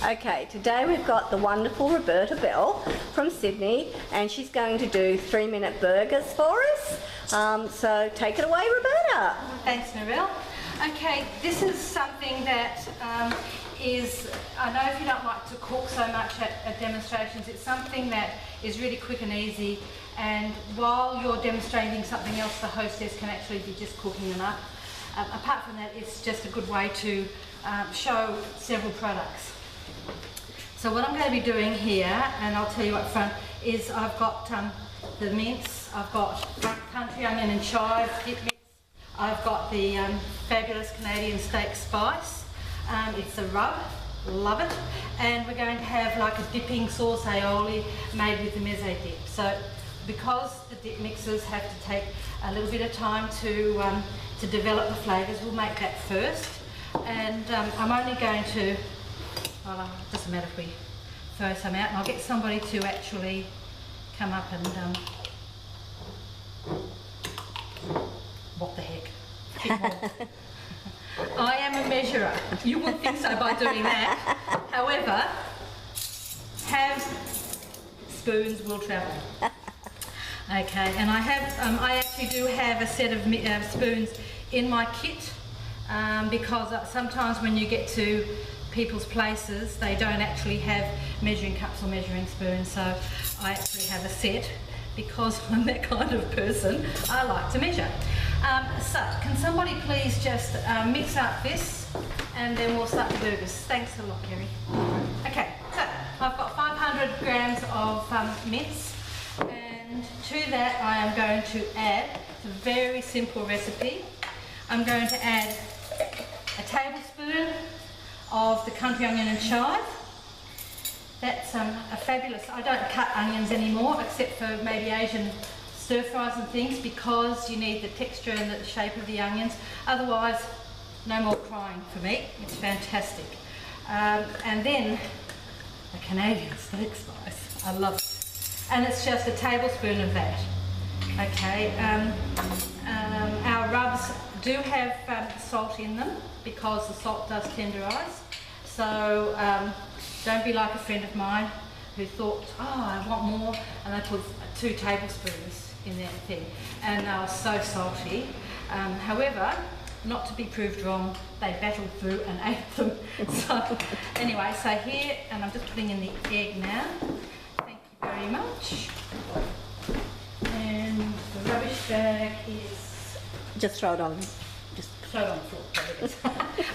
Okay, today we've got the wonderful Roberta Bell from Sydney, and she's going to do 3-minute burgers for us. So take it away, Roberta. Thanks, Narelle. Okay, this is something that I know if you don't like to cook so much at demonstrations, it's something that is really quick and easy, and while you're demonstrating something else, the hostess can actually be just cooking them up. Apart from that, it's just a good way to show several products. So what I'm going to be doing here, and I'll tell you up front, is I've got the mince, I've got country onion and chive dip mix, I've got the fabulous Canadian steak spice, it's a rub, love it, and we're going to have like a dipping sauce aioli made with the meze dip. So because the dip mixes have to take a little bit of time to develop the flavours, we'll make that first. And I'm only going to, well, it doesn't matter if we throw some out, and I'll get somebody to actually come up and, what the heck, I am a measurer. You wouldn't think so by doing that. However, spoons will travel. Okay, and I actually do have a set of spoons in my kit because sometimes when you get to people's places, they don't actually have measuring cups or measuring spoons, so I actually have a set because I'm that kind of person. I like to measure. So can somebody please just mix up this, and then we'll start the burgers. Thanks a lot, Kerry. Okay, so I've got 500 grams of mince, and to that I am going to add, it's a very simple recipe, I'm going to add a tablespoon of the country onion and chive. That's a fabulous, I don't cut onions anymore except for maybe Asian stir fries and things, because you need the texture and the shape of the onions. Otherwise, no more crying for me. It's fantastic. And then the Canadian steak spice. I love it. And it's just a tablespoon of that. Okay. Our rubs do have salt in them because the salt does tenderise. So don't be like a friend of mine who thought, oh, I want more, and they put 2 tablespoons in their thing, and they were so salty. However, not to be proved wrong, they battled through and ate them. So anyway, so here, and I'm just putting in the egg now. Thank you very much. And the rubbish bag is... Just throw it on. Just throw it on the floor. There it is.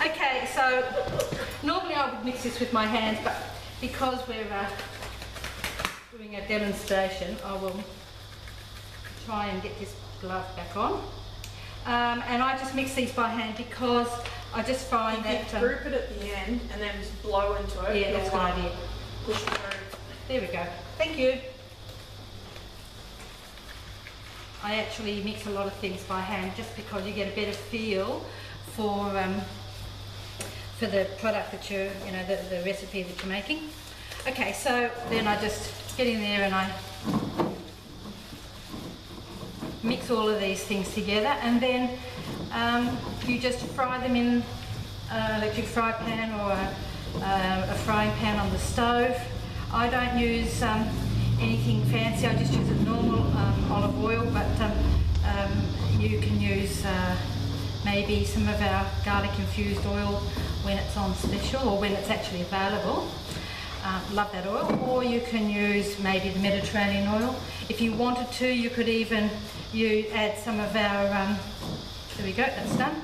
Okay, so normally I would mix this with my hands, but because we're doing a demonstration, I will try and get this glove back on. And I just mix these by hand because I just find that... You group it at the end and then just blow into it. Yeah, that's a good idea. Push it through. There we go. Thank you. I actually mix a lot of things by hand just because you get a better feel for the product that you're, the recipe that you're making. Okay, so then I just get in there and I mix all of these things together, and then you just fry them in an electric fry pan or a frying pan on the stove. I don't use anything fancy, I just use a normal olive oil, but you can use maybe some of our garlic infused oil when it's on special or when it's actually available. Love that oil. Or you can use maybe the Mediterranean oil. If you wanted to, you could even add some of our, there we go, that's done.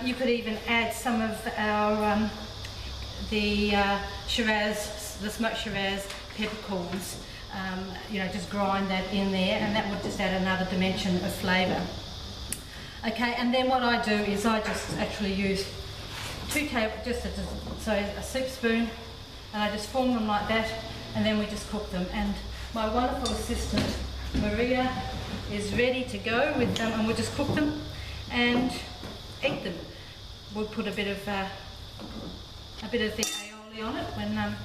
You could even add some of our, the Shiraz, the smoked Shiraz peppercorns. Just grind that in there, and that would just add another dimension of flavour. Okay, and then what I do is I just actually use a soup spoon, and I just form them like that, and then we just cook them. And my wonderful assistant Maria is ready to go with them, and we'll just cook them and eat them. We'll put a bit of the aioli on it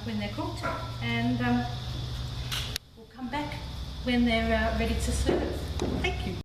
when they're cooked, and we'll come back when they're ready to serve. Thank you.